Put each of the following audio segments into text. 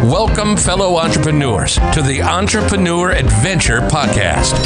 Welcome, fellow entrepreneurs, to the Entrepreneur Adventure Podcast,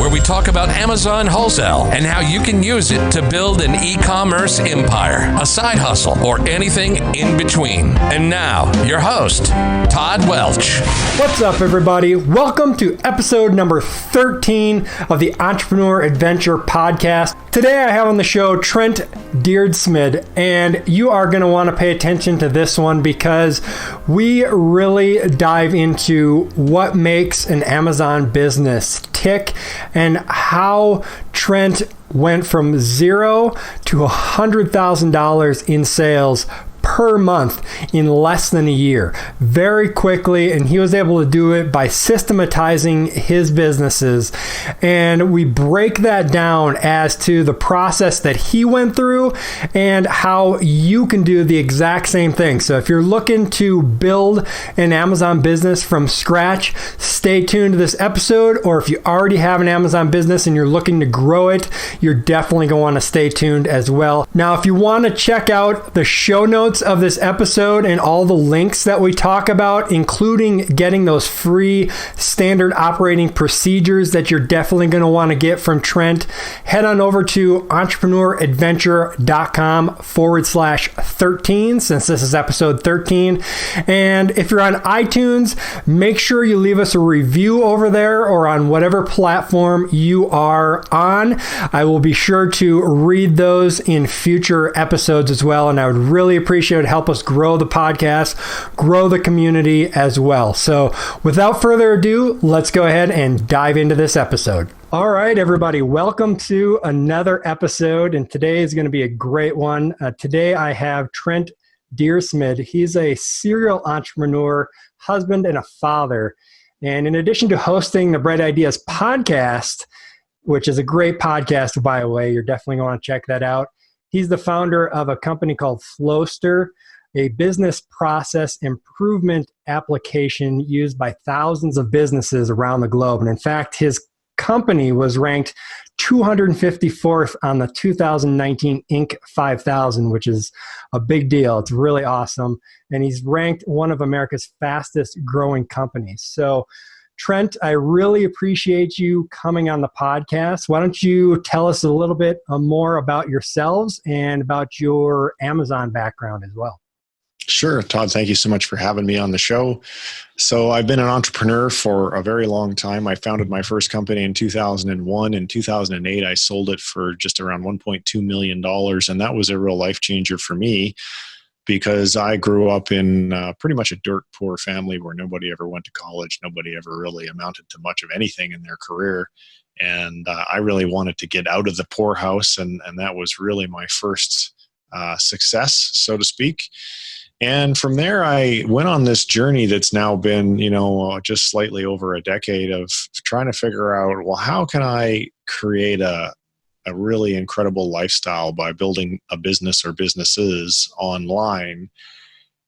where we talk about Amazon Wholesale and how you can use it to build an e-commerce empire, a side hustle, or anything in between. And now, your host, Todd Welch. What's up, everybody? Welcome to episode number 13 of the Entrepreneur Adventure Podcast. Today, I have on the show Trent Dyrsmid, and you are going to want to pay attention to this one because we really dive into what makes an Amazon business tick and how Trent went from $0 to $100,000 in sales per month in less than a year, very quickly, and he was able to do it by systematizing his businesses. And we break that down as to the process that he went through and how you can do the exact same thing. So if you're looking to build an Amazon business from scratch, stay tuned to this episode. Or if you already have an Amazon business and you're looking to grow it, you're definitely going to want to stay tuned as well. Now, if you want to check out the show notes of this episode and all the links that we talk about, including getting those free standard operating procedures that you're definitely going to want to get from Trent, head on over to entrepreneuradventure.com/13, since this is episode 13. And if you're on iTunes, make sure you leave us a review over there or on whatever platform you are on. I will be sure to read those in future episodes as well, and I would really appreciate it. Help us grow the podcast, grow the community as well. So without further ado, let's go ahead and dive into this episode. All right, everybody, welcome to another episode, and today is going to be a great one. Today I have Trent Dyrsmid. He's a serial entrepreneur, husband, and a father. And in addition to hosting the Bright Ideas podcast, which is a great podcast, by the way, you're definitely going to want to check that out. He's the founder of a company called Flowster, a business process improvement application used by thousands of businesses around the globe. And in fact, his company was ranked 254th on the 2019 Inc. 5000, which is a big deal. It's really awesome. And he's ranked one of America's fastest growing companies. So Trent, I really appreciate you coming on the podcast. Why don't you tell us a little bit more about yourselves and about your Amazon background as well? Sure, Todd, thank you so much for having me on the show. So I've been an entrepreneur for a very long time. I founded my first company in 2001. In 2008, I sold it for just around $1.2 million. And that was a real life changer for me, because I grew up in pretty much a dirt poor family where nobody ever went to college. Nobody ever really amounted to much of anything in their career. And I really wanted to get out of the poorhouse. And that was really my first success, so to speak. And from there, I went on this journey that's now been, just slightly over a decade of trying to figure out, well, how can I create a really incredible lifestyle by building a business or businesses online.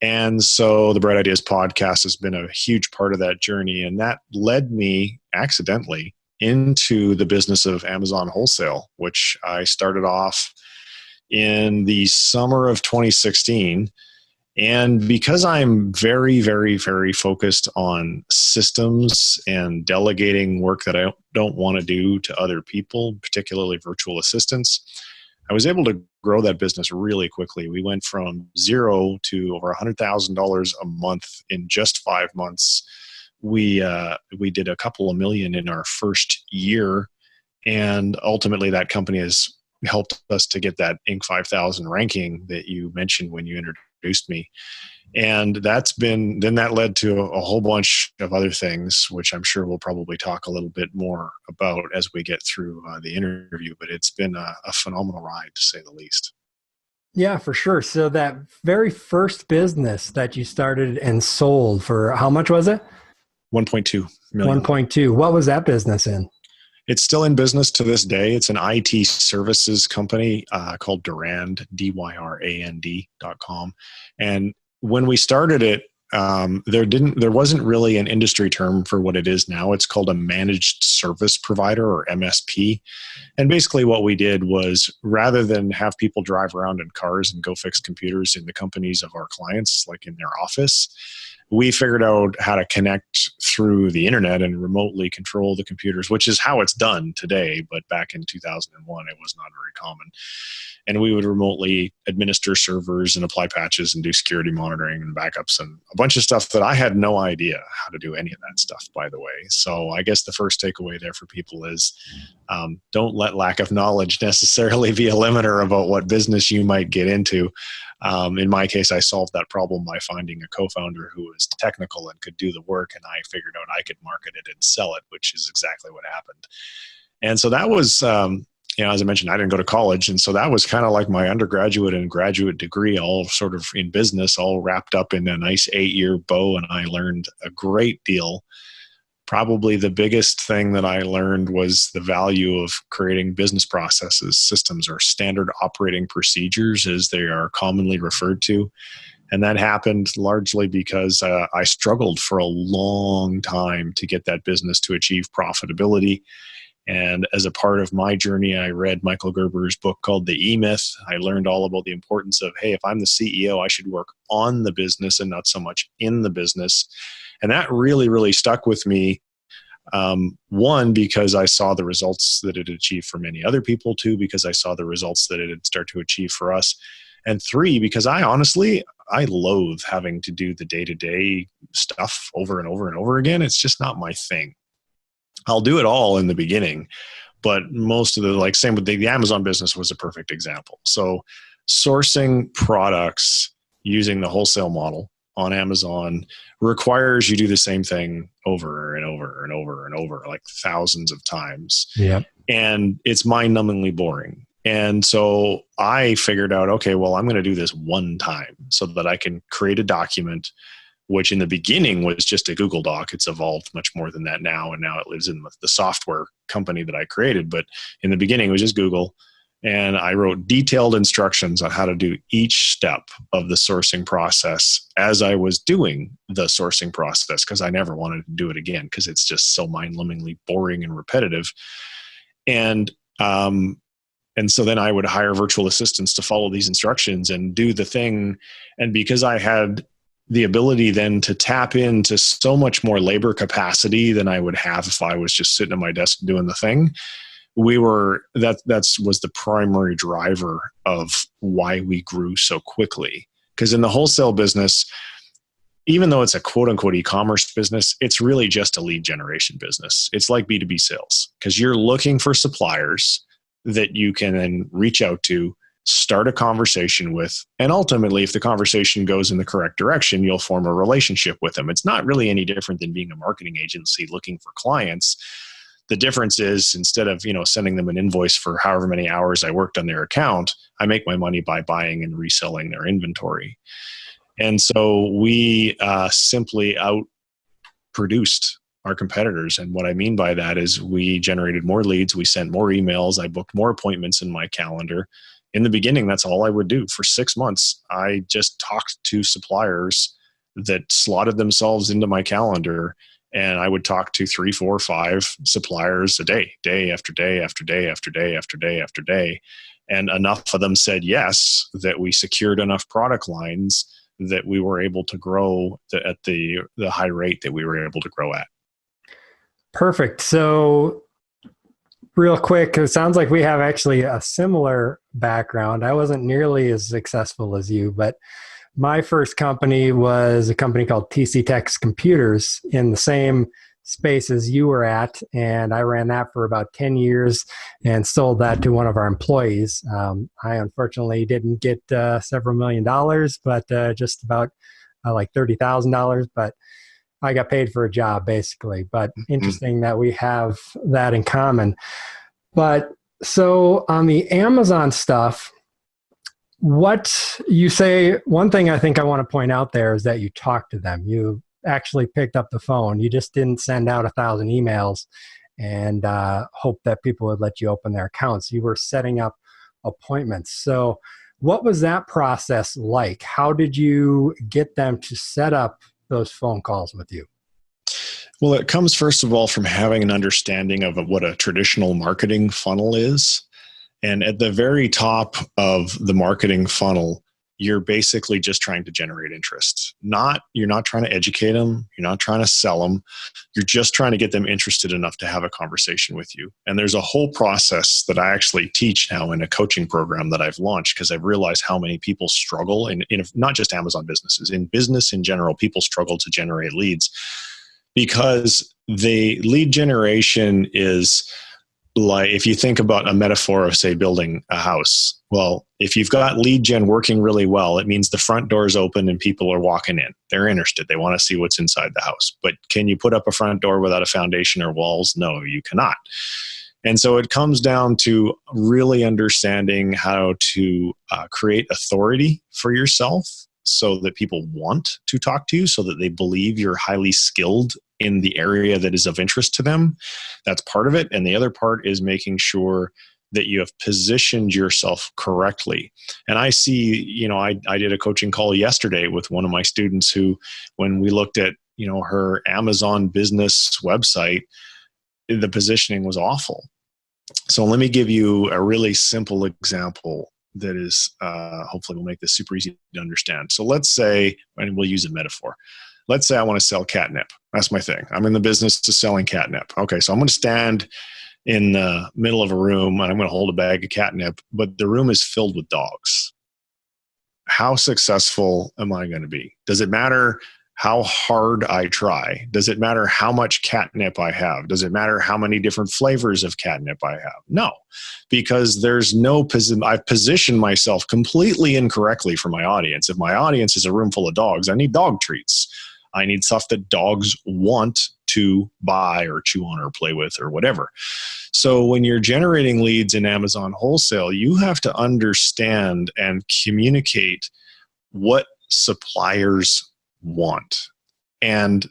And so the Bright Ideas podcast has been a huge part of that journey. And that led me accidentally into the business of Amazon Wholesale, which I started off in the summer of 2016. And because I'm very, very, very focused on systems and delegating work that I don't want to do to other people, particularly virtual assistants, I was able to grow that business really quickly. We went from $0 to over $100,000 a month in just 5 months. We did a couple of million in our first year, and ultimately that company has helped us to get that Inc. 5000 ranking that you mentioned when you introduced me. And that led to a whole bunch of other things, which I'm sure we'll probably talk a little bit more about as we get through the interview. But it's been a phenomenal ride, to say the least. Yeah, for sure. So that very first business that you started and sold, for how much was it? 1.2 million. 1.2. What was that business in? It's still in business to this day. It's an IT services company called Dyrand, Dyrand.com. And when we started it, there wasn't really an industry term for what it is now. It's called a managed service provider, or MSP. And basically what we did was, rather than have people drive around in cars and go fix computers in the companies of our clients, like in their office, we figured out how to connect through the internet and remotely control the computers, which is how it's done today. But back in 2001, it was not very common. And we would remotely administer servers and apply patches and do security monitoring and backups and a bunch of stuff that I had no idea how to do any of that stuff, by the way. So I guess the first takeaway there for people is don't let lack of knowledge necessarily be a limiter about what business you might get into. In my case, I solved that problem by finding a co-founder who was technical and could do the work, and I figured out I could market it and sell it, which is exactly what happened. And so that was, as I mentioned, I didn't go to college, and so that was kind of like my undergraduate and graduate degree, all sort of in business, all wrapped up in a nice 8-year bow, and I learned a great deal. Probably the biggest thing that I learned was the value of creating business processes, systems, or standard operating procedures, as they are commonly referred to. And that happened largely because I struggled for a long time to get that business to achieve profitability. And as a part of my journey, I read Michael Gerber's book called The E-Myth. I learned all about the importance of, hey, if I'm the CEO, I should work on the business and not so much in the business. And that really, really stuck with me. One, because I saw the results that it achieved for many other people. Two, because I saw the results that it had started to achieve for us. And three, because I loathe having to do the day-to-day stuff over and over and over again. It's just not my thing. I'll do it all in the beginning, but most of same with the Amazon business was a perfect example. So sourcing products using the wholesale model on Amazon requires you do the same thing over and over and over and over, like thousands of times. Yeah. And it's mind-numbingly boring. And so I figured out, okay, well, I'm going to do this one time so that I can create a document, which in the beginning was just a Google Doc. It's evolved much more than that now, and now it lives in the software company that I created. But in the beginning, it was just Google. And I wrote detailed instructions on how to do each step of the sourcing process as I was doing the sourcing process, because I never wanted to do it again because it's just so mind-numbingly boring and repetitive. And so then I would hire virtual assistants to follow these instructions and do the thing. And because I had the ability then to tap into so much more labor capacity than I would have if I was just sitting at my desk doing the thing, that was the primary driver of why we grew so quickly. Because in the wholesale business, even though it's a quote unquote e-commerce business, it's really just a lead generation business. It's like B2B sales, because you're looking for suppliers that you can then reach out to, start a conversation with, and ultimately, if the conversation goes in the correct direction, you'll form a relationship with them. It's not really any different than being a marketing agency looking for clients. The difference is, instead of sending them an invoice for however many hours I worked on their account, I make my money by buying and reselling their inventory. And so we simply outproduced our competitors. And what I mean by that is we generated more leads, we sent more emails, I booked more appointments in my calendar. In the beginning, that's all I would do. For 6 months, I just talked to suppliers that slotted themselves into my calendar. And I would talk to 3, 4, 5 suppliers a day, day after day after day after day after day after day. And enough of them said yes, that we secured enough product lines that we were able to grow at the high rate that we were able to grow at. Perfect. So real quick, it sounds like we have actually a similar background. I wasn't nearly as successful as you, but my first company was a company called TC Tech's Computers in the same space as you were at. And I ran that for about 10 years and sold that to one of our employees. I unfortunately didn't get several $1,000,000, but just about like $30,000. But I got paid for a job basically. But interesting that we have that in common. But so on the Amazon stuff, what you say, one thing I think I want to point out there is that you talked to them. You actually picked up the phone. You just didn't send out 1,000 emails and hope that people would let you open their accounts. You were setting up appointments. So what was that process like? How did you get them to set up those phone calls with you? Well, it comes first of all from having an understanding of what a traditional marketing funnel is. And at the very top of the marketing funnel, you're basically just trying to generate interest. You're not trying to educate them. You're not trying to sell them. You're just trying to get them interested enough to have a conversation with you. And there's a whole process that I actually teach now in a coaching program that I've launched, because I've realized how many people struggle in not just Amazon businesses, in business in general, people struggle to generate leads because the lead generation is like, if you think about a metaphor of, say, building a house, well, if you've got lead gen working really well, it means the front door is open and people are walking in. They're interested. They want to see what's inside the house. But can you put up a front door without a foundation or walls? No, you cannot. And so it comes down to really understanding how to create authority for yourself so that people want to talk to you, so that they believe you're highly skilled in the area that is of interest to them. That's part of it. And the other part is making sure that you have positioned yourself correctly. And I see, I did a coaching call yesterday with one of my students who, when we looked at, her Amazon business website, the positioning was awful. So let me give you a really simple example that is, hopefully will make this super easy to understand. So let's say, and we'll use a metaphor. Let's say I want to sell catnip. That's my thing. I'm in the business of selling catnip. Okay, so I'm going to stand in the middle of a room and I'm going to hold a bag of catnip, but the room is filled with dogs. How successful am I going to be? Does it matter how hard I try? Does it matter how much catnip I have? Does it matter how many different flavors of catnip I have? No, because there's no I've positioned myself completely incorrectly for my audience. If my audience is a room full of dogs, I need dog treats. I need stuff that dogs want to buy or chew on or play with or whatever. So when you're generating leads in Amazon Wholesale, you have to understand and communicate what suppliers want. And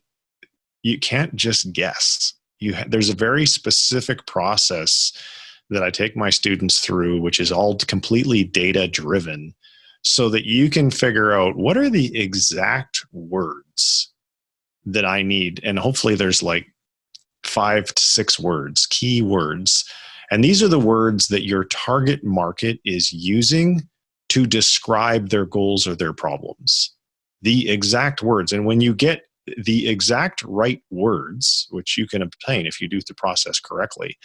you can't just guess. There's a very specific process that I take my students through, which is all completely data driven, so that you can figure out what are the exact words that I need. And hopefully there's like 5 to 6 words, key words. And these are the words that your target market is using to describe their goals or their problems. The exact words. And when you get the exact right words, which you can obtain if you do the process correctly,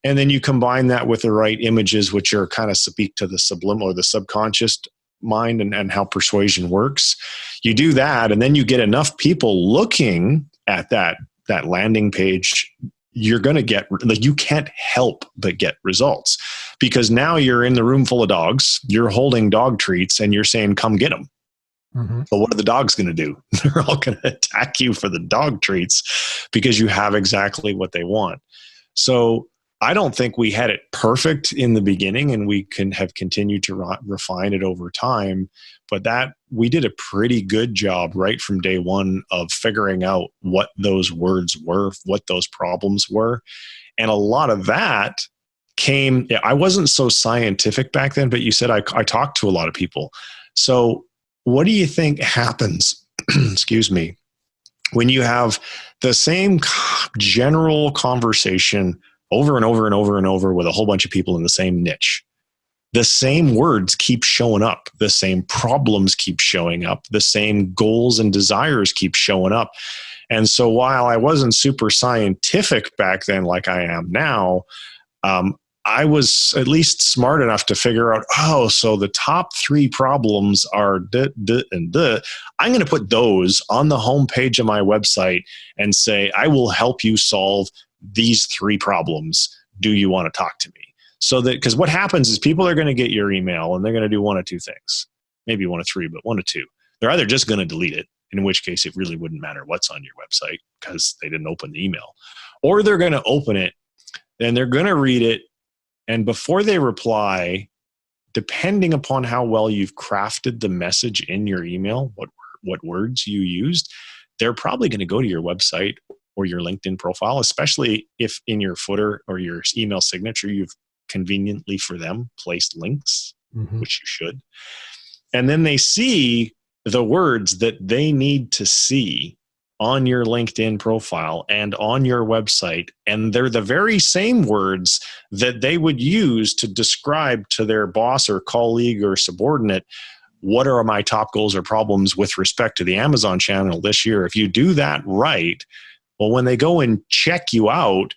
and then you combine that with the right images, which are kind of speak to the subliminal or the subconscious mind and how persuasion works. You do that, and then you get enough people looking at that landing page, you're going to get, like, you can't help but get results, because now you're in the room full of dogs, you're holding dog treats, and you're saying, come get them. Mm-hmm. But what are the dogs going to do? They're all going to attack you for the dog treats because you have exactly what they want. So I don't think we had it perfect in the beginning, and we can have continued to refine it over time. But that we did a pretty good job right from day one of figuring out what those words were, what those problems were. And a lot of that came, I wasn't so scientific back then, but you said I talked to a lot of people. So what do you think happens, excuse me, when you have the same general conversation over and over and over and over with a whole bunch of people in the same niche? The same words keep showing up. The same problems keep showing up. The same goals and desires keep showing up. And so while I wasn't super scientific back then like I am now, I was at least smart enough to figure out, so the top 3 problems are I'm going to put those on the homepage of my website and say, I will help you solve these 3 problems. Do you want to talk to me? So that, because what happens is people are going to get your email and they're going to do 1 of 2 things, maybe 1 of 3, but 1 of 2. They're either just going to delete it, in which case it really wouldn't matter what's on your website because they didn't open the email, or they're going to open it and they're going to read it. And before they reply, depending upon how well you've crafted the message in your email, what words you used, they're probably going to go to your website or your LinkedIn profile, especially if in your footer or your email signature, you've conveniently for them placed links, which you should. And then they see the words that they need to see on your LinkedIn profile and on your website. And they're the very same words that they would use to describe to their boss or colleague or subordinate what are my top goals or problems with respect to the Amazon channel this year? If you do that right, well, when they go and check you out,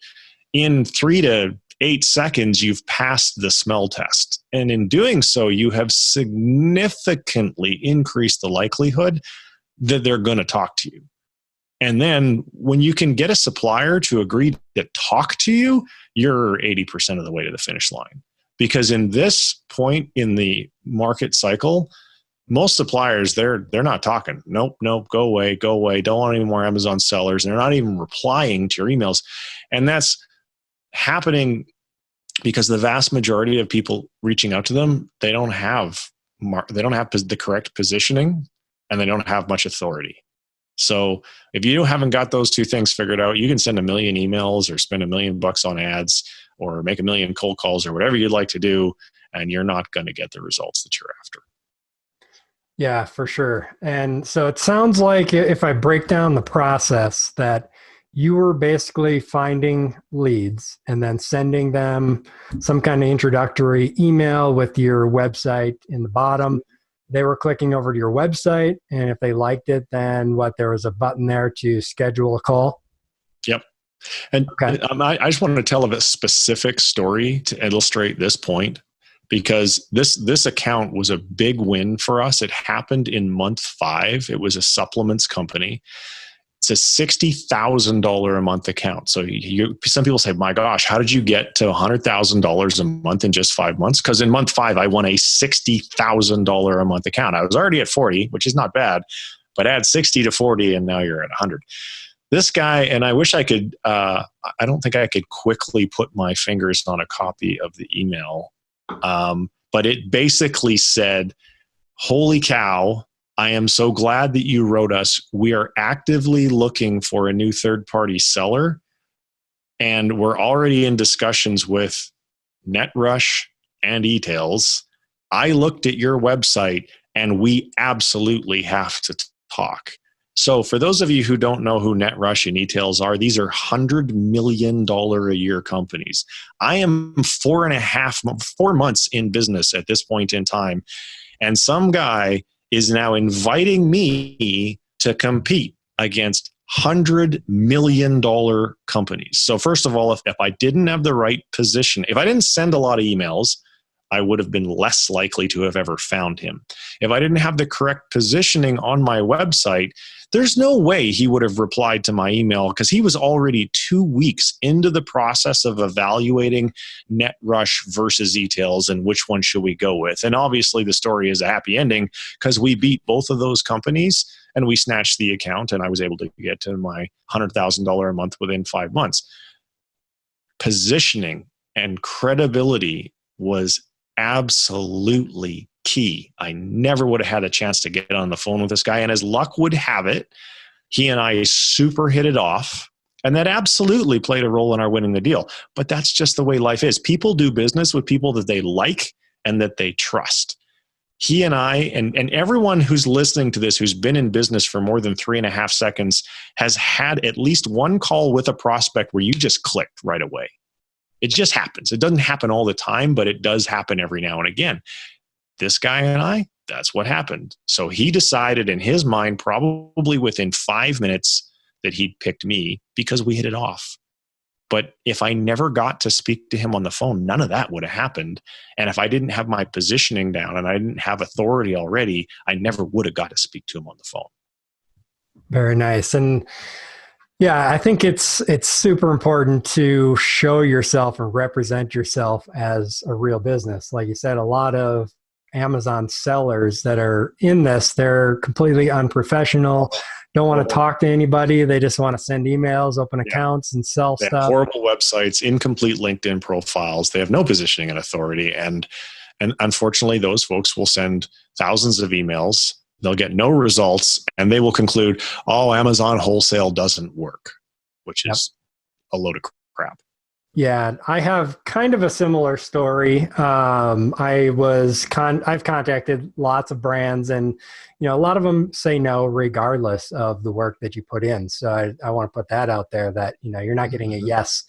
in 3 to 8 seconds, you've passed the smell test. And in doing so, you have significantly increased the likelihood that they're going to talk to you. And then when you can get a supplier to agree to talk to you, you're 80% of the way to the finish line. Because in this point in the market cycle, most suppliers, they're not talking. Nope, go away. Don't want any more Amazon sellers. And they're not even replying to your emails. And that's happening because the vast majority of people reaching out to them, they don't have the correct positioning, and they don't have much authority. So if you haven't got those two things figured out, you can send 1 million emails or spend $1 million on ads or make 1 million cold calls or whatever you'd like to do, and you're not going to get the results that you're after. Yeah, for sure. And so it sounds like, if I break down the process, that you were basically finding leads and then sending them some kind of introductory email with your website in the bottom. They were clicking over to your website, and if they liked it, then there was a button there to schedule a call? Yep. And okay. I just wanted to tell a specific story to illustrate this point, because this account was a big win for us. It happened in month 5. It was a supplements company. It's a $60,000 a month account. So some people say, my gosh, how did you get to $100,000 a month in just 5 months? Because in month 5, I won a $60,000 a month account. I was already at 40, which is not bad, but add 60 to 40 and now you're at 100. This guy, and I wish I could, I don't think I could quickly put my fingers on a copy of the email, but it basically said, holy cow, I am so glad that you wrote us. We are actively looking for a new third-party seller, and we're already in discussions with NetRush and eTails. I looked at your website, and we absolutely have to talk. So for those of you who don't know who NetRush and eTails are, these are $100 million a year companies. I am 4 months in business at this point in time, and some guy is now inviting me to compete against $100 million companies. So first of all, if I didn't have the right position, if I didn't send a lot of emails, I would have been less likely to have ever found him. If I didn't have the correct positioning on my website, there's no way he would have replied to my email, because he was already 2 weeks into the process of evaluating NetRush versus eTails and which one should we go with. And obviously the story is a happy ending, because we beat both of those companies and we snatched the account, and I was able to get to my $100,000 a month within 5 months. Positioning and credibility was absolutely key. I never would have had a chance to get on the phone with this guy. And as luck would have it, he and I super hit it off. And that absolutely played a role in our winning the deal. But that's just the way life is. People do business with people that they like and that they trust. He and I, and everyone who's listening to this, who's been in business for more than 3.5 seconds, has had at least one call with a prospect where you just clicked right away. It just happens. It doesn't happen all the time, but it does happen every now and again. This guy and I, that's what happened. So he decided in his mind, probably within 5 minutes, that he'd picked me because we hit it off. But if I never got to speak to him on the phone, none of that would have happened. And if I didn't have my positioning down and I didn't have authority already, I never would have got to speak to him on the phone. Very nice. And yeah, I think it's super important to show yourself and represent yourself as a real business. Like you said, a lot of Amazon sellers that are in this, they're completely unprofessional, don't want to talk to anybody. They just want to send emails, open accounts, and sell they stuff. Have horrible websites, incomplete LinkedIn profiles. They have no positioning and authority. And unfortunately, those folks will send thousands of emails. They'll get no results, and they will conclude, oh, Amazon Wholesale doesn't work, which is a load of crap. Yeah, I have kind of a similar story. I've contacted lots of brands, and a lot of them say no regardless of the work that you put in. So I want to put that out there that you're not getting a yes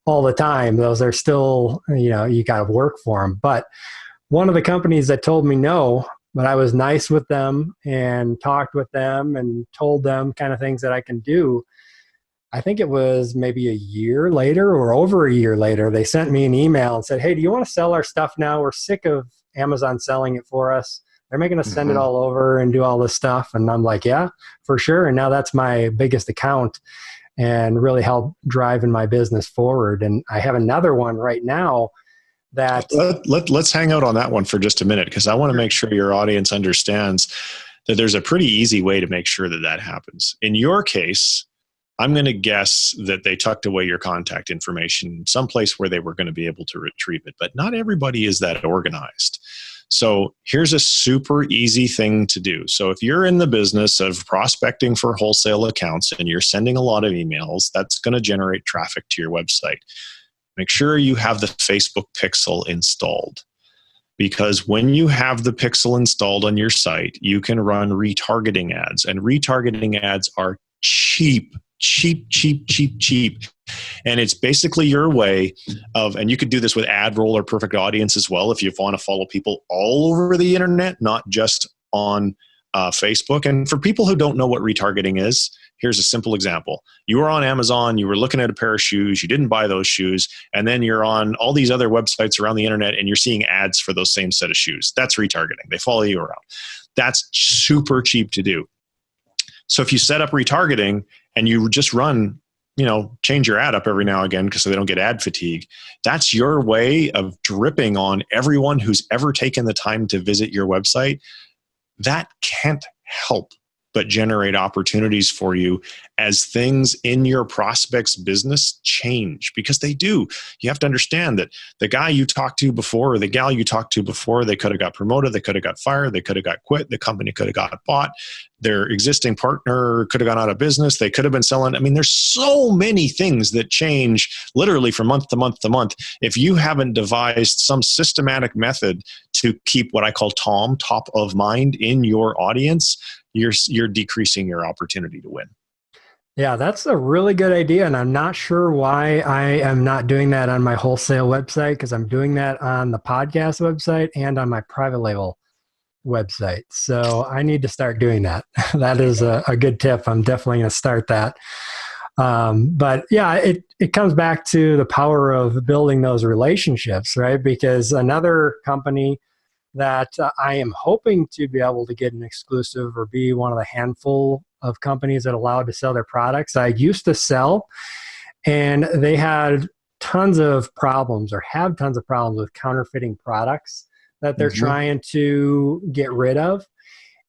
all the time. Those are still you got to work for them. But one of the companies that told me no but I was nice with them and talked with them and told them kind of things that I can do. I think it was maybe a year later or over a year later, they sent me an email and said, hey, do you want to sell our stuff now? We're sick of Amazon selling it for us. They're making us send it all over and do all this stuff. And I'm like, yeah, for sure. And now that's my biggest account and really help driving my business forward. And I have another one right now that... Let's hang out on that one for just a minute, because I want to make sure your audience understands that there's a pretty easy way to make sure that that happens. In your case, I'm going to guess that they tucked away your contact information someplace where they were going to be able to retrieve it, but not everybody is that organized. So here's a super easy thing to do. So if you're in the business of prospecting for wholesale accounts and you're sending a lot of emails, that's going to generate traffic to your website. Make sure you have the Facebook pixel installed, because when you have the pixel installed on your site, you can run retargeting ads, and retargeting ads are cheap. And it's basically your way of, and you could do this with AdRoll or Perfect Audience as well if you want to follow people all over the internet, not just on Facebook. And for people who don't know what retargeting is, here's a simple example. You were on Amazon, you were looking at a pair of shoes, you didn't buy those shoes, and then you're on all these other websites around the internet and you're seeing ads for those same set of shoes. That's retargeting. They follow you around. That's super cheap to do. So if you set up retargeting and you just run, change your ad up every now and again because so they don't get ad fatigue, that's your way of dripping on everyone who's ever taken the time to visit your website. That can't help but generate opportunities for you as things in your prospect's business change, because they do. You have to understand that the guy you talked to before or the gal you talked to before, they could have got promoted, they could have got fired, they could have got quit, the company could have got bought, their existing partner could have gone out of business, they could have been selling. I mean, there's so many things that change literally from month to month to month. If you haven't devised some systematic method to keep what I call top of mind in your audience, you're decreasing your opportunity to win. Yeah, that's a really good idea. And I'm not sure why I am not doing that on my wholesale website, because I'm doing that on the podcast website and on my private label website. So I need to start doing that. That is a good tip. I'm definitely going to start that. But yeah, it comes back to the power of building those relationships, right? Because another company that I am hoping to be able to get an exclusive or be one of the handful of companies that are allowed to sell their products. I used to sell, and they had tons of problems or have tons of problems with counterfeiting products that they're trying to get rid of.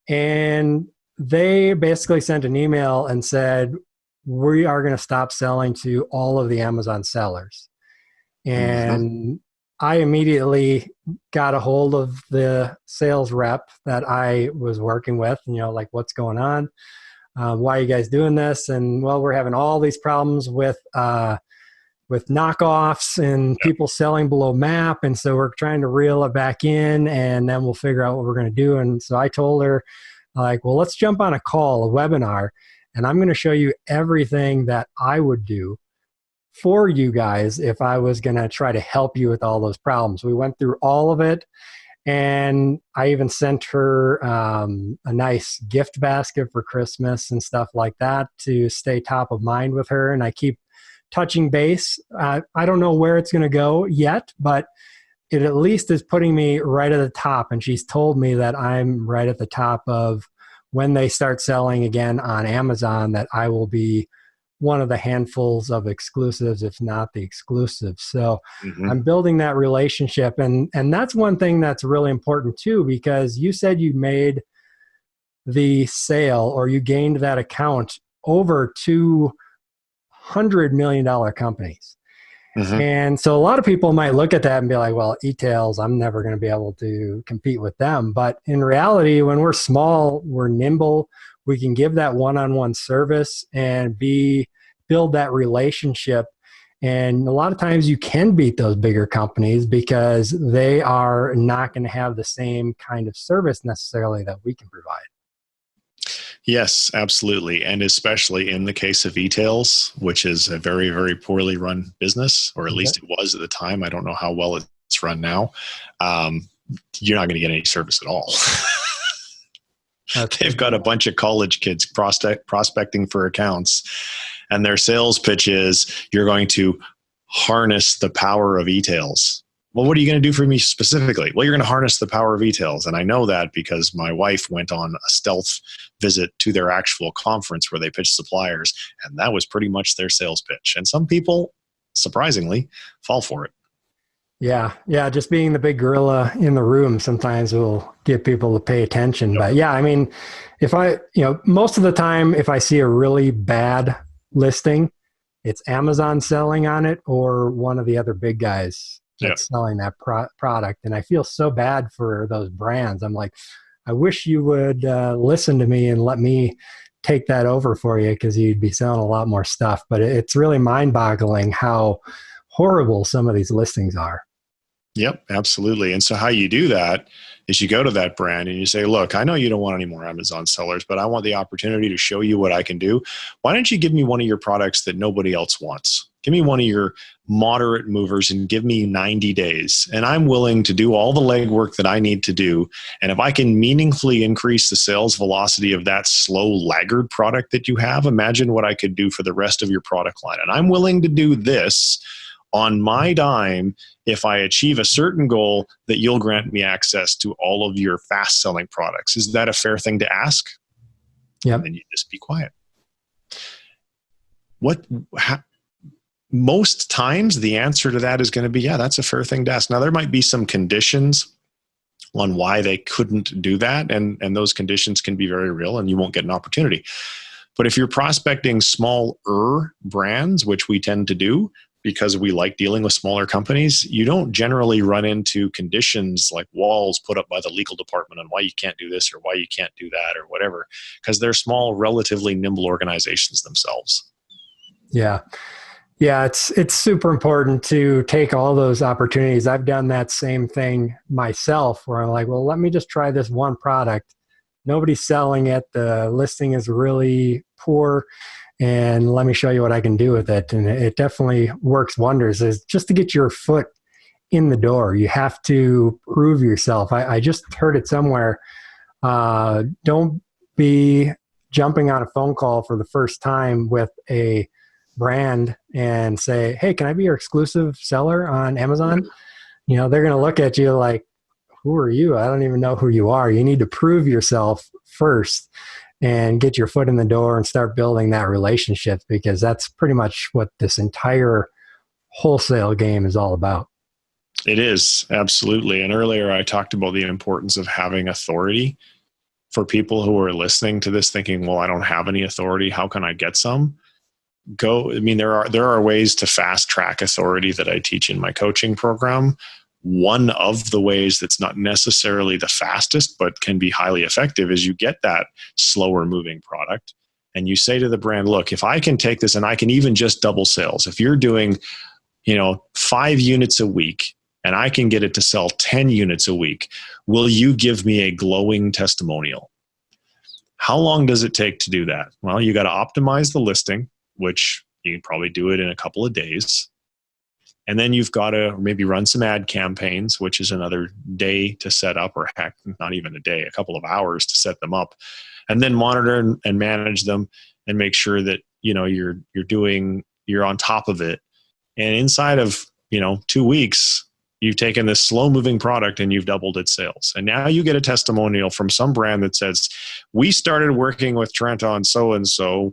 And they basically sent an email and said, we are going to stop selling to all of the Amazon sellers. And I immediately got a hold of the sales rep that I was working with, like, what's going on? Why are you guys doing this? And well, we're having all these problems with knockoffs and people selling below MAP. And so we're trying to reel it back in, and then we'll figure out what we're going to do. And so I told her, well, let's jump on a call, a webinar, and I'm going to show you everything that I would do for you guys if I was going to try to help you with all those problems. We went through all of it, and I even sent her a nice gift basket for Christmas and stuff like that to stay top of mind with her. And I keep touching base. I don't know where it's going to go yet, but it at least is putting me right at the top. And she's told me that I'm right at the top of when they start selling again on Amazon, that I will be one of the handfuls of exclusives, if not the exclusive. So I'm building that relationship. And that's one thing that's really important too, because you said you made the sale or you gained that account over $200 million companies. And so a lot of people might look at that and be like, well, e-tails, I'm never going to be able to compete with them. But in reality, when we're small, we're nimble, we can give that one-on-one service and build that relationship. And a lot of times you can beat those bigger companies because they are not going to have the same kind of service necessarily that we can provide. Yes, absolutely. And especially in the case of e-tails, which is a very, very poorly run business, or at least it was at the time. I don't know how well it's run now. You're not going to get any service at all. They've got a bunch of college kids prospecting for accounts, and their sales pitch is, you're going to harness the power of e-tails. Well, what are you going to do for me specifically? Well, you're going to harness the power of e-tails. And I know that because my wife went on a stealth visit to their actual conference where they pitched suppliers, and that was pretty much their sales pitch. And some people, surprisingly, fall for it. Yeah. Just being the big gorilla in the room sometimes will get people to pay attention. Yep. But yeah, I mean, most of the time, if I see a really bad listing, it's Amazon selling on it or one of the other big guys that's selling that product. And I feel so bad for those brands. I'm like, I wish you would listen to me and let me take that over for you, because you'd be selling a lot more stuff. But it's really mind-boggling how horrible some of these listings are. Yep, absolutely. And so how you do that is you go to that brand and you say, look, I know you don't want any more Amazon sellers, but I want the opportunity to show you what I can do. Why don't you give me one of your products that nobody else wants? Give me one of your moderate movers and give me 90 days. And I'm willing to do all the legwork that I need to do. And if I can meaningfully increase the sales velocity of that slow laggard product that you have, imagine what I could do for the rest of your product line. And I'm willing to do this on my dime if I achieve a certain goal that you'll grant me access to all of your fast-selling products. Is that a fair thing to ask? Yeah. And then you just be quiet. Most times the answer to that is going to be, yeah, that's a fair thing to ask. Now, there might be some conditions on why they couldn't do that, and those conditions can be very real, and you won't get an opportunity. But if you're prospecting smaller brands, which we tend to do, because we like dealing with smaller companies, you don't generally run into conditions like walls put up by the legal department on why you can't do this or why you can't do that or whatever, because they're small, relatively nimble organizations themselves. Yeah. Yeah, it's super important to take all those opportunities. I've done that same thing myself where I'm like, well, let me just try this one product. Nobody's selling it. The listing is really poor. And let me show you what I can do with it. And it definitely works wonders. Is just to get your foot in the door. You have to prove yourself. I just heard it somewhere. Don't be jumping on a phone call for the first time with a brand and say, hey, can I be your exclusive seller on Amazon? They're going to look at you like, who are you? I don't even know who you are. You need to prove yourself first and get your foot in the door and start building that relationship, because that's pretty much what this entire wholesale game is all about. It is, absolutely. And earlier I talked about the importance of having authority. For people who are listening to this thinking, well, I don't have any authority, how can I get some? There are ways to fast track authority that I teach in my coaching program. One of the ways that's not necessarily the fastest, but can be highly effective, is you get that slower moving product and you say to the brand, look, if I can take this and I can even just double sales, if you're doing, 5 units a week and I can get it to sell 10 units a week, will you give me a glowing testimonial? How long does it take to do that? Well, you got to optimize the listing, which you can probably do it in a couple of days. And then you've got to maybe run some ad campaigns, which is another day to set up, or heck, not even a day, a couple of hours to set them up, and then monitor and manage them and make sure that, you're on top of it. And inside of, 2 weeks, you've taken this slow moving product and you've doubled its sales. And now you get a testimonial from some brand that says, we started working with Trent on so-and-so,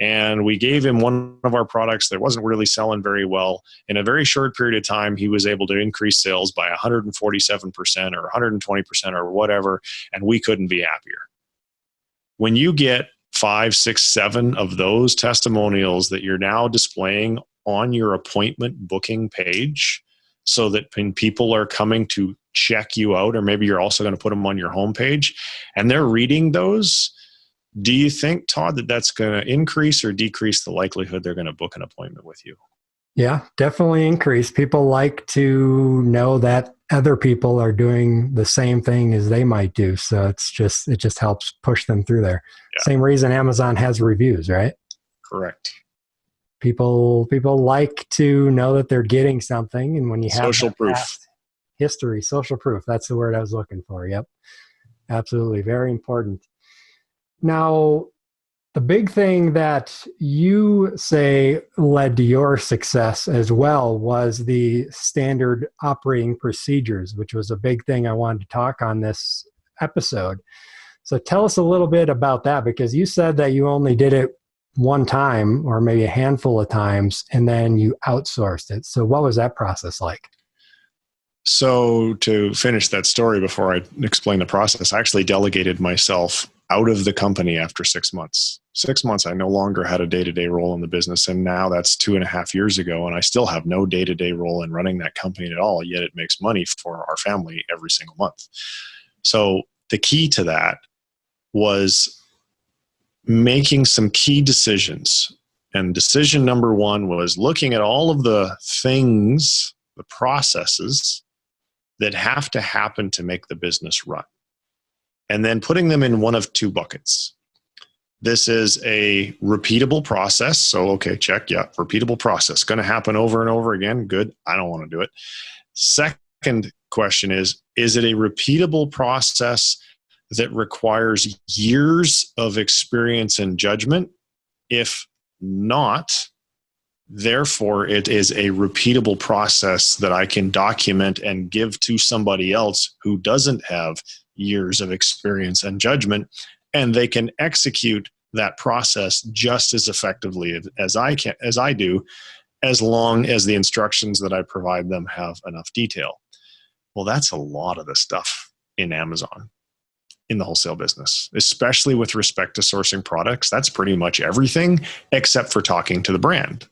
and we gave him one of our products that wasn't really selling very well. In a very short period of time, he was able to increase sales by 147% or 120% or whatever, and we couldn't be happier. When you get 5, 6, 7 of those testimonials that you're now displaying on your appointment booking page, so that when people are coming to check you out, or maybe you're also going to put them on your homepage, and they're reading those, do you think, Todd, that that's going to increase or decrease the likelihood they're going to book an appointment with you? Yeah, definitely increase. People like to know that other people are doing the same thing as they might do. So it just helps push them through there. Yeah. Same reason Amazon has reviews, right? Correct. People like to know that they're getting something, and when you have social proof, history, social proof, that's the word I was looking for. Yep, absolutely, very important. Now, the big thing that you say led to your success as well was the standard operating procedures, which was a big thing I wanted to talk on this episode. So tell us a little bit about that, because you said that you only did it one time or maybe a handful of times, and then you outsourced it. So what was that process like? So to finish that story before I explain the process, I actually delegated myself out of the company after 6 months. 6 months, I no longer had a day-to-day role in the business. And now that's 2.5 years ago. And I still have no day-to-day role in running that company at all. Yet it makes money for our family every single month. So the key to that was making some key decisions. And decision number one was looking at all of the things, the processes that have to happen to make the business run, and then putting them in one of two buckets. This is a repeatable process. So, okay, check. Yeah, repeatable process. Going to happen over and over again. Good. I don't want to do it. Second question is it a repeatable process that requires years of experience and judgment? If not, therefore, it is a repeatable process that I can document and give to somebody else who doesn't have years of experience and judgment, and they can execute that process just as effectively as I do, as long as the instructions that I provide them have enough detail. Well, that's a lot of the stuff in Amazon, in the wholesale business, especially with respect to sourcing products. That's pretty much everything except for talking to the brand.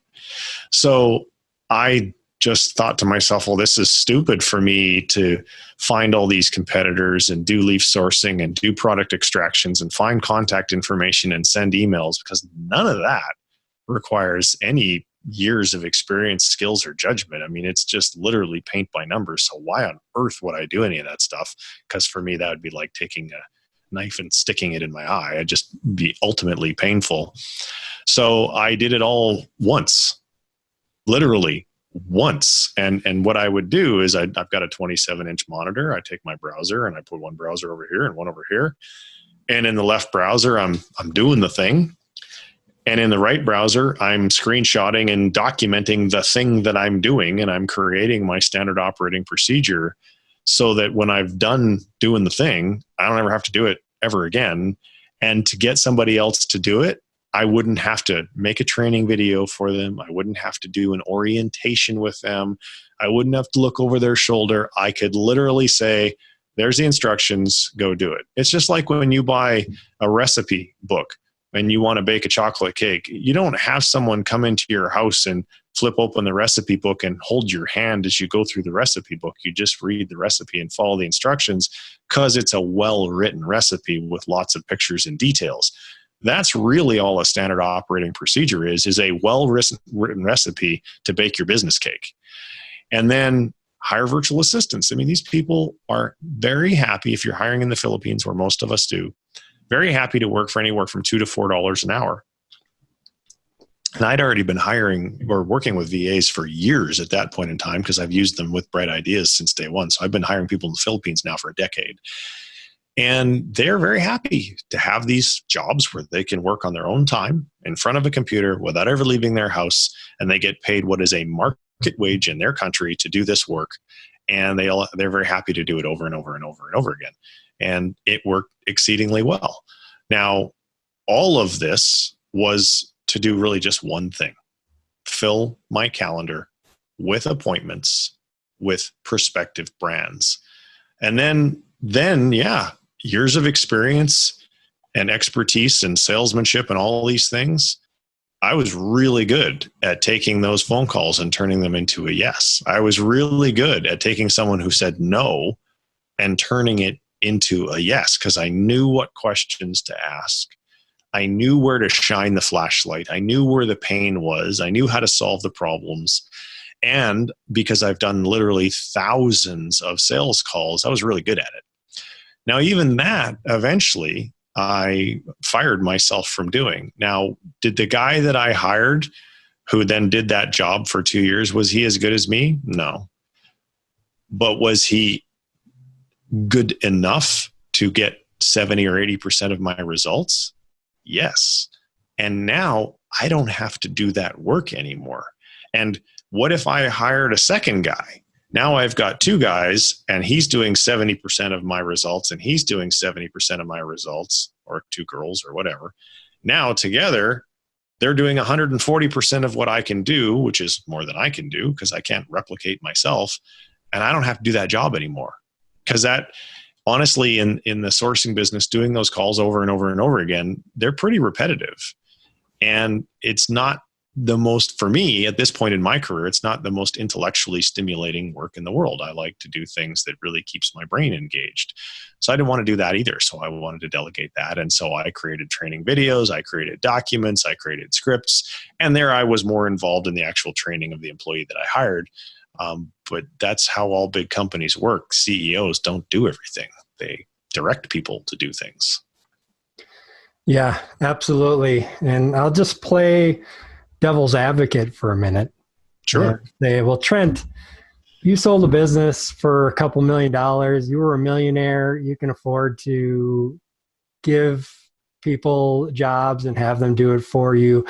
So I just thought to myself, well, this is stupid for me to find all these competitors and do leaf sourcing and do product extractions and find contact information and send emails, because none of that requires any years of experience, skills, or judgment. I mean, it's just literally paint by numbers. So why on earth would I do any of that stuff? Because for me, that would be like taking a knife and sticking it in my eye. It'd just be ultimately painful. So I did it all once, literally once. And what I would do is I've got a 27-inch monitor. I take my browser and I put one browser over here and one over here. And in the left browser, I'm doing the thing. And in the right browser, I'm screenshotting and documenting the thing that I'm doing, and I'm creating my standard operating procedure so that when I've done doing the thing, I don't ever have to do it ever again. And to get somebody else to do it, I wouldn't have to make a training video for them. I wouldn't have to do an orientation with them. I wouldn't have to look over their shoulder. I could literally say, there's the instructions, go do it. It's just like when you buy a recipe book and you want to bake a chocolate cake. You don't have someone come into your house and flip open the recipe book and hold your hand as you go through the recipe book. You just read the recipe and follow the instructions because it's a well-written recipe with lots of pictures and details. That's really all a standard operating procedure is a well-written recipe to bake your business cake. And then hire virtual assistants. I mean, these people are very happy, if you're hiring in the Philippines, where most of us do, very happy to work for anywhere from $2 to $4 an hour. And I'd already been hiring or working with VAs for years at that point in time because I've used them with Bright Ideas since day one. So I've been hiring people in the Philippines now for a decade. And they're very happy to have these jobs where they can work on their own time in front of a computer without ever leaving their house. And they get paid what is a market wage in their country to do this work. And they're very happy to do it over and over and over and over again. And it worked exceedingly well. Now, all of this was to do really just one thing: fill my calendar with appointments with prospective brands. And then, yeah, years of experience and expertise and salesmanship and all these things, I was really good at taking those phone calls and turning them into a yes. I was really good at taking someone who said no and turning it into a yes, because I knew what questions to ask. I knew where to shine the flashlight. I knew where the pain was. I knew how to solve the problems. And because I've done literally thousands of sales calls, I was really good at it. Now, even that, eventually, I fired myself from doing. Now, did the guy that I hired, who then did that job for 2 years, was he as good as me? No. But was he good enough to get 70 or 80% of my results? Yes. And now I don't have to do that work anymore. And what if I hired a second guy? Now I've got two guys and he's doing 70% of my results and he's doing 70% of my results, or two girls or whatever. Now together, they're doing 140% of what I can do, which is more than I can do because I can't replicate myself. And I don't have to do that job anymore. Because that, honestly, in the sourcing business, doing those calls over and over and over again, they're pretty repetitive. And it's not the most, for me at this point in my career, it's not the most intellectually stimulating work in the world. I like to do things that really keeps my brain engaged. So I didn't want to do that either. So I wanted to delegate that. And so I created training videos, I created documents, I created scripts, and there I was more involved in the actual training of the employee that I hired. But that's how all big companies work. CEOs don't do everything. They direct people to do things. Yeah, absolutely. And I'll just play devil's advocate for a minute. Sure. Say, well, Trent, you sold a business for a couple $1 million. You were a millionaire. You can afford to give people jobs and have them do it for you.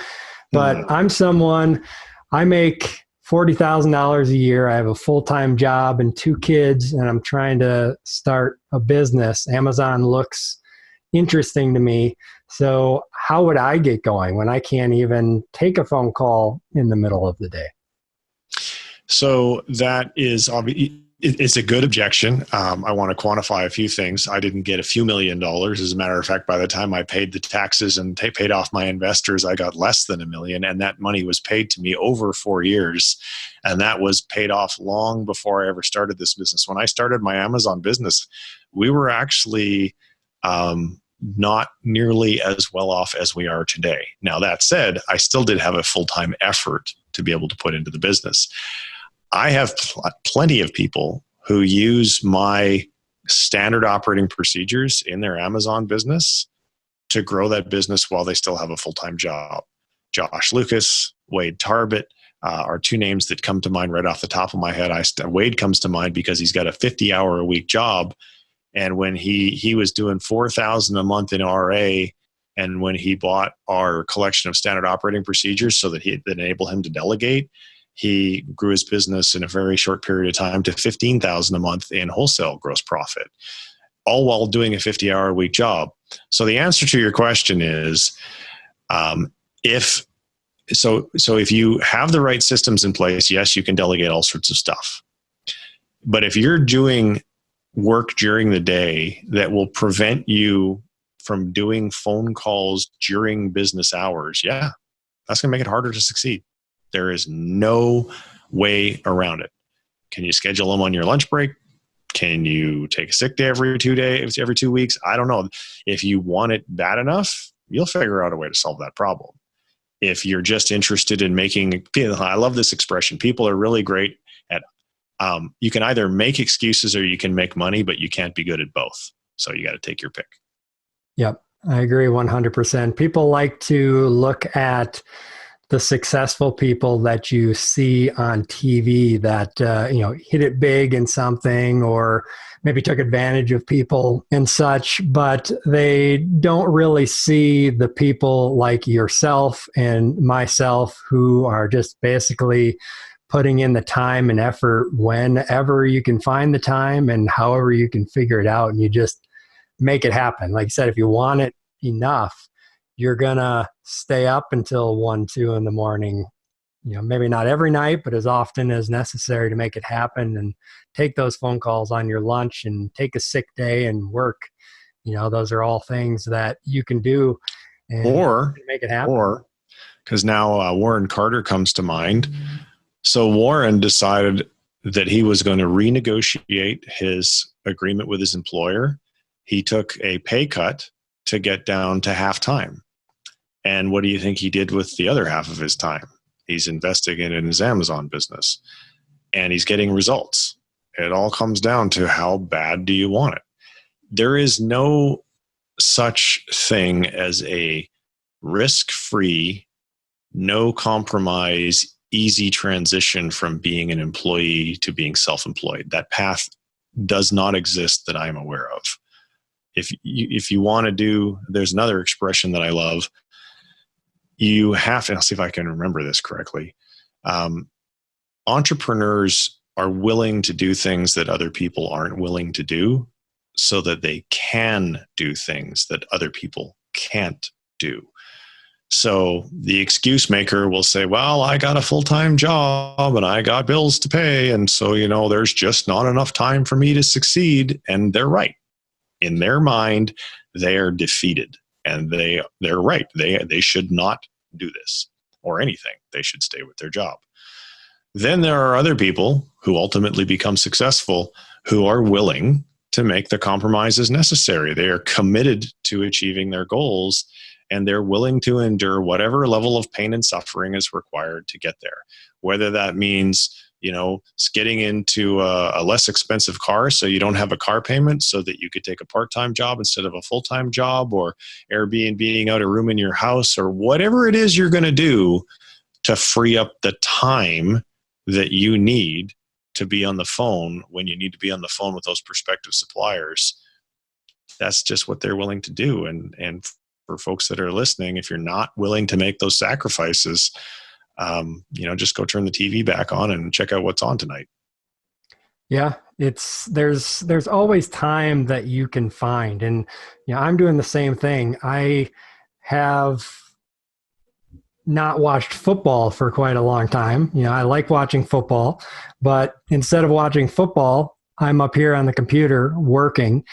But I'm someone, I make $40,000 a year. I have a full-time job and 2 kids, and I'm trying to start a business. Amazon looks interesting to me. So how would I get going when I can't even take a phone call in the middle of the day? So that is it's a good objection. I want to quantify a few things. I didn't get a few $1 million. As a matter of fact, by the time I paid the taxes and paid off my investors, I got less than $1 million, and that money was paid to me over 4 years. And that was paid off long before I ever started this business. When I started my Amazon business, we were actually not nearly as well off as we are today. Now, that said, I still did have a full-time effort to be able to put into the business. I have plenty of people who use my standard operating procedures in their Amazon business to grow that business while they still have a full-time job. Josh Lucas, Wade Tarbett are 2 names that come to mind right off the top of my head. Wade comes to mind because he's got a 50-hour-a-week job. And when he was doing $4,000 a month in RA, and when he bought our collection of standard operating procedures so that that enabled him to delegate, he grew his business in a very short period of time to $15,000 a month in wholesale gross profit, all while doing a 50-hour-a-week job. So the answer to your question is, if you have the right systems in place, yes, you can delegate all sorts of stuff. But if you're doing work during the day that will prevent you from doing phone calls during business hours, yeah, that's going to make it harder to succeed. There is no way around it. Can you schedule them on your lunch break? Can you take a sick day every 2 weeks? I don't know. If you want it bad enough, you'll figure out a way to solve that problem. If you're just interested in making, I love this expression, people are really great at you can either make excuses or you can make money, but you can't be good at both. So you got to take your pick. Yep, I agree 100%. People like to look at the successful people that you see on TV that hit it big in something, or maybe took advantage of people and such, but they don't really see the people like yourself and myself who are just basically putting in the time and effort whenever you can find the time and however you can figure it out, and you just make it happen. Like I said, if you want it enough, you're going to stay up until 1, 2 in the morning, maybe not every night, but as often as necessary to make it happen, and take those phone calls on your lunch and take a sick day and work. Those are all things that you can do and make it happen. Or, because now Warren Carter comes to mind. So Warren decided that he was going to renegotiate his agreement with his employer. He took a pay cut to get down to half time. And what do you think he did with the other half of his time? He's investing it in his Amazon business, and he's getting results. It all comes down to how bad do you want it? There is no such thing as a risk-free, no compromise, easy transition from being an employee to being self-employed. That path does not exist that I'm aware of. if you want to do, there's another expression that I love. You have to, I'll see if I can remember this correctly. Entrepreneurs are willing to do things that other people aren't willing to do so that they can do things that other people can't do. So the excuse maker will say, well, I got a full-time job and I got bills to pay. And so, there's just not enough time for me to succeed. And they're right. In their mind, they are defeated, and they're right. They should not do this or anything. They should stay with their job. Then there are other people who ultimately become successful who are willing to make the compromises necessary. They are committed to achieving their goals, and they're willing to endure whatever level of pain and suffering is required to get there. Whether that means, getting into a less expensive car so you don't have a car payment so that you could take a part-time job instead of a full-time job, or Airbnb-ing out a room in your house, or whatever it is you're going to do to free up the time that you need to be on the phone when you need to be on the phone with those prospective suppliers. That's just what they're willing to do. And for folks that are listening, if you're not willing to make those sacrifices, just go turn the TV back on and check out what's on tonight. Yeah, there's always time that you can find. And, I'm doing the same thing. I have not watched football for quite a long time. I like watching football, but instead of watching football, I'm up here on the computer working.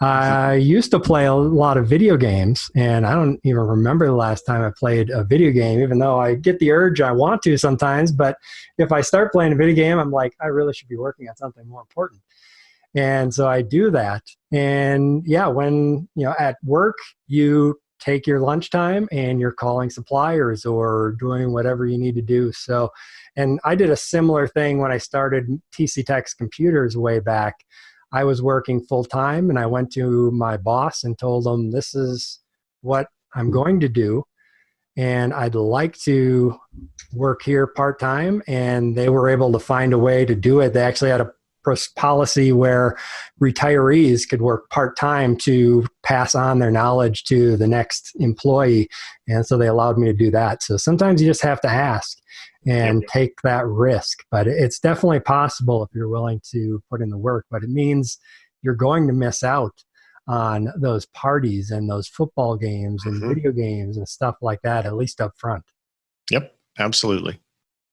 I used to play a lot of video games, and I don't even remember the last time I played a video game, even though I get the urge, I want to sometimes. But if I start playing a video game, I'm like, I really should be working on something more important. And so I do that. And yeah, when, at work, you take your lunchtime and you're calling suppliers or doing whatever you need to do. So, and I did a similar thing when I started TC Tech's Computers way back. I was working full time, and I went to my boss and told him, this is what I'm going to do, and I'd like to work here part time. And they were able to find a way to do it. They actually had a policy where retirees could work part time to pass on their knowledge to the next employee. And so they allowed me to do that. So sometimes you just have to ask and take that risk. But it's definitely possible if you're willing to put in the work. But it means you're going to miss out on those parties and those football games and video games and stuff like that, at least up front. Yep, absolutely.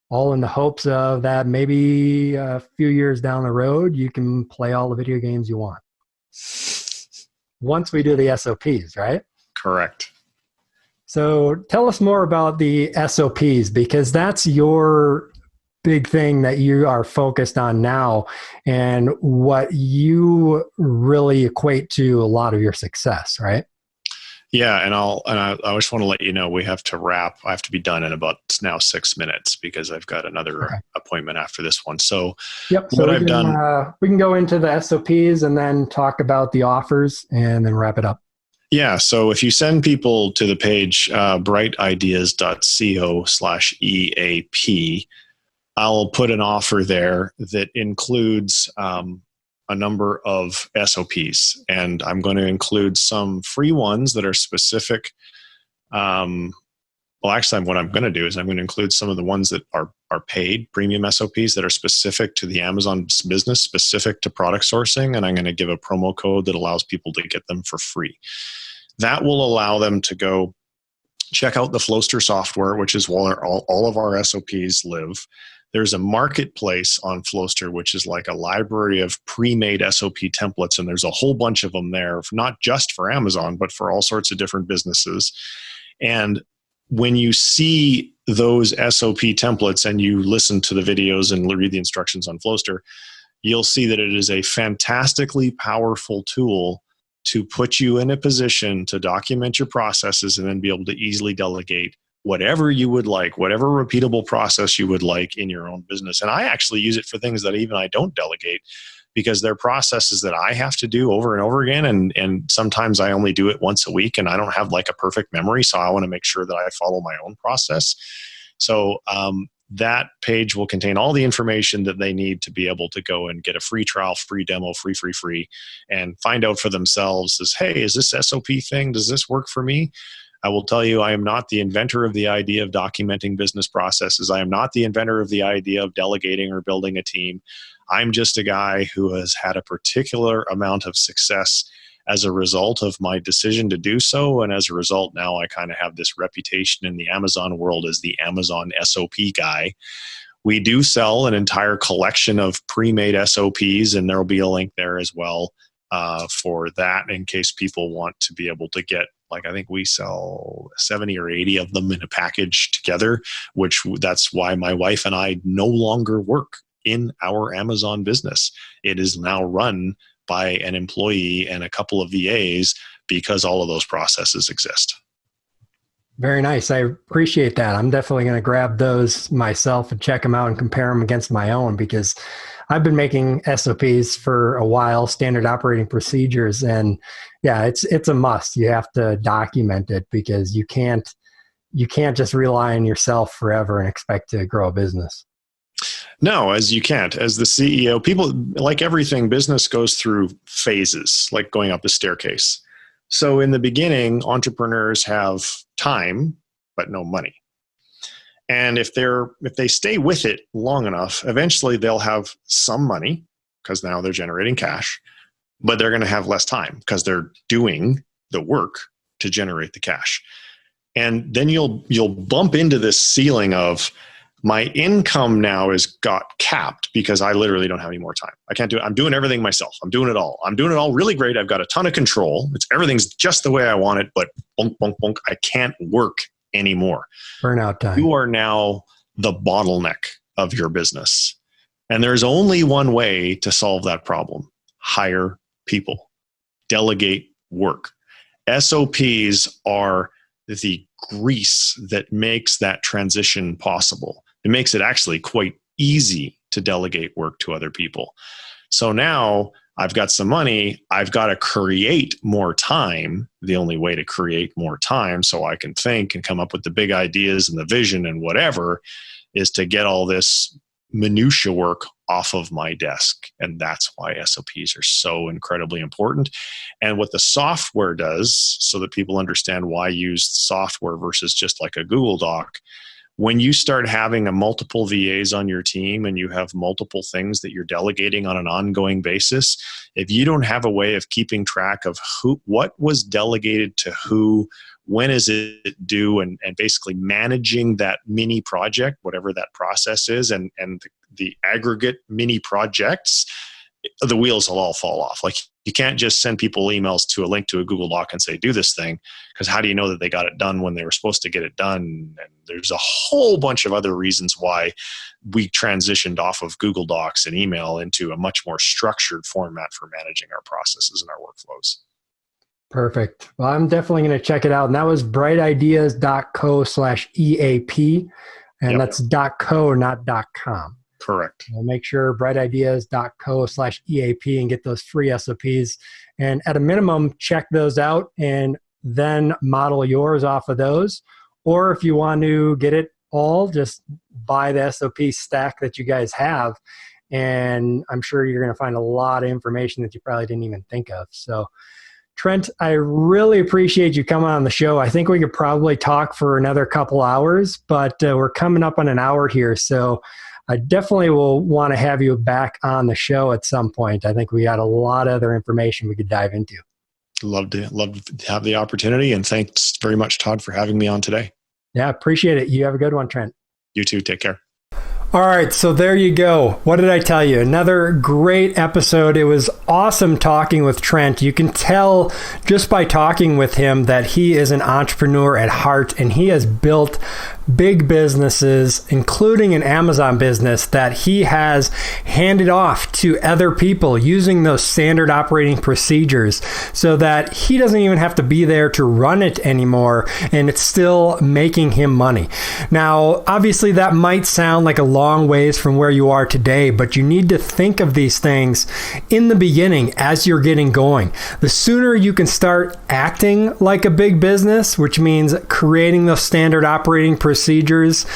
All in the hopes of that maybe a few years down the road, you can play all the video games you want. Once we do the SOPs, right? Correct. So tell us more about the SOPs, because that's your big thing that you are focused on now, and what you really equate to a lot of your success, right? Yeah, and I just want to let you know we have to wrap. I have to be done in about now 6 minutes because I've got another appointment after this one. So, what I've done, we can go into the SOPs and then talk about the offers and then wrap it up. Yeah, so if you send people to the page brightideas.co/EAP, I'll put an offer there that includes a number of SOPs, and I'm going to include some free ones that are specific. Actually, what I'm going to do is I'm going to include some of the ones that are paid premium SOPs that are specific to the Amazon business, specific to product sourcing, and I'm going to give a promo code that allows people to get them for free. That will allow them to go check out the Flowster software, which is where all of our SOPs live. There's a marketplace on Flowster, which is like a library of pre-made SOP templates, and there's a whole bunch of them there, not just for Amazon, but for all sorts of different businesses. And when you see those SOP templates and you listen to the videos and read the instructions on Flowster, you'll see that it is a fantastically powerful tool to put you in a position to document your processes and then be able to easily delegate whatever you would like, whatever repeatable process you would like in your own business. And I actually use it for things that even I don't delegate, because they're processes that I have to do over and over again. And sometimes I only do it once a week and I don't have like a perfect memory. So I want to make sure that I follow my own process. So that page will contain all the information that they need to be able to go and get a free trial, free demo, free, and find out for themselves is, hey, is this SOP thing, does this work for me? I will tell you, I am not the inventor of the idea of documenting business processes. I am not the inventor of the idea of delegating or building a team. I'm just a guy who has had a particular amount of success as a result of my decision to do so. And as a result, now I kind of have this reputation in the Amazon world as the Amazon SOP guy. We do sell an entire collection of pre-made SOPs, and there will be a link there as well for that in case people want to be able to get, like, I think we sell 70 or 80 of them in a package together, which that's why my wife and I no longer work in our Amazon business. It is now run by an employee and a couple of VAs because all of those processes exist. Very nice. I appreciate that. I'm definitely going to grab those myself and check them out and compare them against my own, because I've been making SOPs for a while, standard operating procedures. And yeah, it's a must. You have to document it, because you can't just rely on yourself forever and expect to grow a business. No, as you can't. As the CEO, people, like everything, business goes through phases, like going up a staircase. So in the beginning, entrepreneurs have time, but no money. And if they stay with it long enough, eventually they'll have some money, because now they're generating cash, but they're going to have less time because they're doing the work to generate the cash. And then you'll bump into this ceiling of, my income now is got capped because I literally don't have any more time. I can't do it. I'm doing everything myself. I'm doing it all. I'm doing it all really great. I've got a ton of control. Everything's just the way I want it, but bonk, bonk, bonk, I can't work anymore. Burnout time. You are now the bottleneck of your business. And there's only one way to solve that problem. Hire people. Delegate work. SOPs are the grease that makes that transition possible. It makes it actually quite easy to delegate work to other people. So now I've got some money. I've got to create more time. The only way to create more time so I can think and come up with the big ideas and the vision and whatever is to get all this minutia work off of my desk. And that's why SOPs are so incredibly important. And what the software does, so that people understand why use software versus just like a Google Doc, when you start having multiple VAs on your team and you have multiple things that you're delegating on an ongoing basis, if you don't have a way of keeping track of what was delegated to who, when is it due, and basically managing that mini project, whatever that process is, and the aggregate mini projects, the wheels will all fall off. Like, you can't just send people emails to a link to a Google Doc and say, do this thing, because how do you know that they got it done when they were supposed to get it done? And there's a whole bunch of other reasons why we transitioned off of Google Docs and email into a much more structured format for managing our processes and our workflows. Perfect. Well, I'm definitely going to check it out. And that was brightideas.co/EAP. And Yep. that's .co, not .com. Correct. We'll make sure brightideas.co/EAP and get those free SOPs. And at a minimum, check those out and then model yours off of those. Or if you want to get it all, just buy the SOP stack that you guys have. And I'm sure you're going to find a lot of information that you probably didn't even think of. So, Trent, I really appreciate you coming on the show. I think we could probably talk for another couple hours, but we're coming up on an hour here. So I definitely will want to have you back on the show at some point. I think we got a lot of other information we could dive into. Love to have the opportunity. And thanks very much, Todd, for having me on today. Yeah, appreciate it. You have a good one, Trent. You too. Take care. All right, so there you go. What did I tell you? Another great episode. It was awesome talking with Trent. You can tell just by talking with him that he is an entrepreneur at heart, and he has built big businesses, including an Amazon business that he has handed off to other people using those standard operating procedures so that he doesn't even have to be there to run it anymore, and it's still making him money. Now, obviously, that might sound like a long ways from where you are today, but you need to think of these things in the beginning as you're getting going. The sooner you can start acting like a big business, which means creating those standard operating procedures procedures.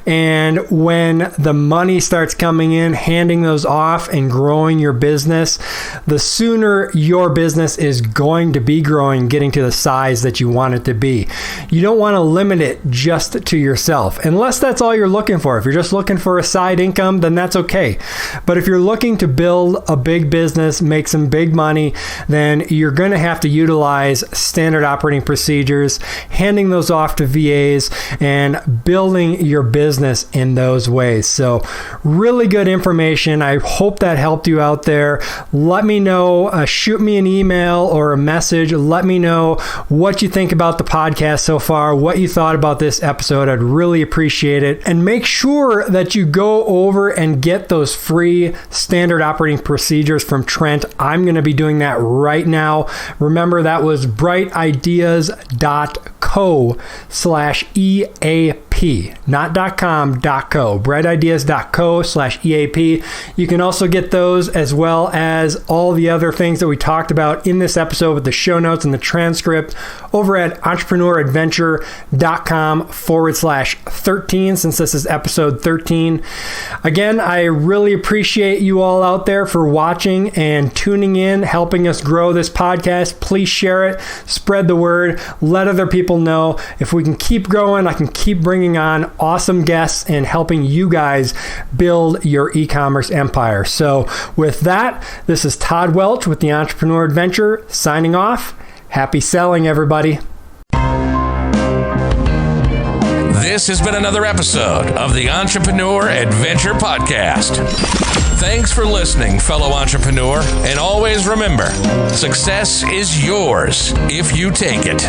And when the money starts coming in, handing those off and growing your business, the sooner your business is going to be growing, getting to the size that you want it to be. You don't want to limit it just to yourself, unless that's all you're looking for. If you're just looking for a side income, then that's okay. But if you're looking to build a big business, make some big money, then you're going to have to utilize standard operating procedures, handing those off to VAs, and building your business in those ways. So really good information. I hope that helped you out there. Let me know, shoot me an email or a message. Let me know what you think about the podcast so far, what you thought about this episode. I'd really appreciate it. And make sure that you go over and get those free standard operating procedures from Trent. I'm going to be doing that right now. Remember, that was brightIdeas.co/EAP, not .com, .co, brightIdeas.co/EAP. You can also get those as well as all the other things that we talked about in this episode with the show notes and the transcript over at entrepreneuradventure.com/13, since this is episode 13. Again, I really appreciate you all out there for watching and tuning in, helping us grow this podcast. Please share it, spread the word, let other people know. If we can keep growing, I can keep bringing on awesome guests and helping you guys build your e-commerce empire. So with that, this is Todd Welch with the Entrepreneur Adventure signing off. Happy selling, everybody. This has been another episode of the Entrepreneur Adventure Podcast. Thanks for listening, fellow entrepreneur, and always remember, success is yours if you take it.